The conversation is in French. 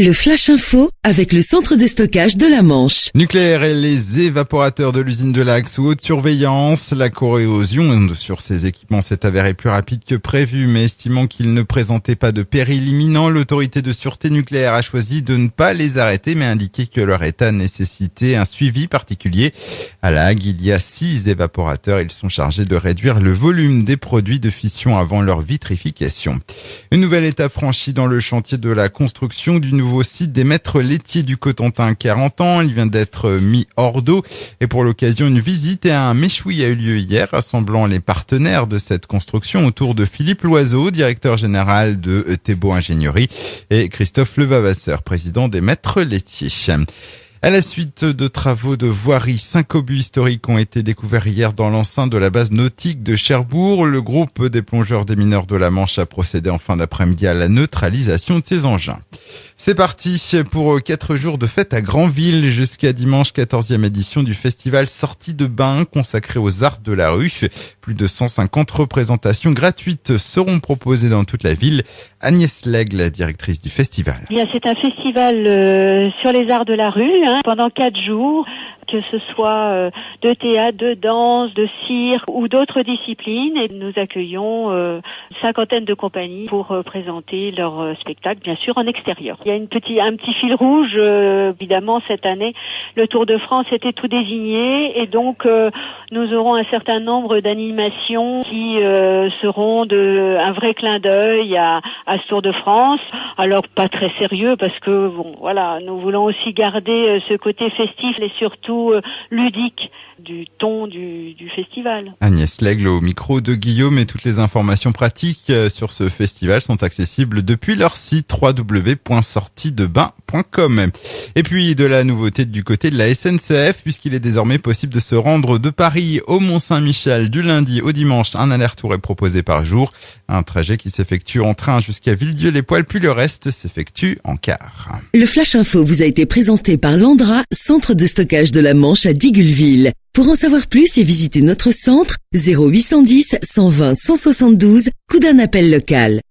Le Flash Info avec le centre de stockage de la Manche. Nucléaire et les évaporateurs de l'usine de Lac sous haute surveillance. La corrosion sur ces équipements s'est avérée plus rapide que prévu, mais estimant qu'ils ne présentaient pas de péril imminent, l'autorité de sûreté nucléaire a choisi de ne pas les arrêter, mais indiqué que leur état nécessitait un suivi particulier. À La Hague, il y a 6 évaporateurs. Ils sont chargés de réduire le volume des produits de fission avant leur vitrification. Une nouvelle étape franchie dans le chantier de la construction du nouveau site des maîtres laitiers du Cotentin. 40 ans, il vient d'être mis hors d'eau et pour l'occasion, une visite et un méchoui a eu lieu hier, rassemblant les partenaires de cette construction autour de Philippe Loiseau, directeur général de Thébault Ingénierie, et Christophe Levavasseur, président des maîtres laitiers. À la suite de travaux de voirie, 5 obus historiques ont été découverts hier dans l'enceinte de la base nautique de Cherbourg. Le groupe des plongeurs des mineurs de la Manche a procédé en fin d'après-midi à la neutralisation de ces engins. C'est parti pour 4 jours de fête à Granville jusqu'à dimanche, 14e édition du festival Sortie de Bain consacré aux arts de la rue. Plus de 150 représentations gratuites seront proposées dans toute la ville. Agnès Lègle, la directrice du festival. C'est un festival sur les arts de la rue pendant 4 jours. Que ce soit de théâtre, de danse, de cirque ou d'autres disciplines. Et nous accueillons une cinquantaine de compagnies pour présenter leur spectacle, bien sûr, en extérieur. Il y a un petit fil rouge, évidemment, cette année. Le Tour de France était tout désigné et donc nous aurons un certain nombre d'animations qui seront un vrai clin d'œil à ce Tour de France. Alors, pas très sérieux parce que, nous voulons aussi garder ce côté festif et surtout ludique du ton du festival. Agnès Lègle au micro de Guillaume, et toutes les informations pratiques sur ce festival sont accessibles depuis leur site www.sortiedebain.com. Et puis de la nouveauté du côté de la SNCF, puisqu'il est désormais possible de se rendre de Paris au Mont-Saint-Michel du lundi au dimanche. Un aller-retour est proposé par jour, un trajet qui s'effectue en train jusqu'à Villedieu-les-Poêles, puis le reste s'effectue en car. Le Flash Info vous a été présenté par Landra, centre de stockage de la Manche à Digulville. Pour en savoir plus et visiter notre centre, 0810 120 172, coup d'un appel local.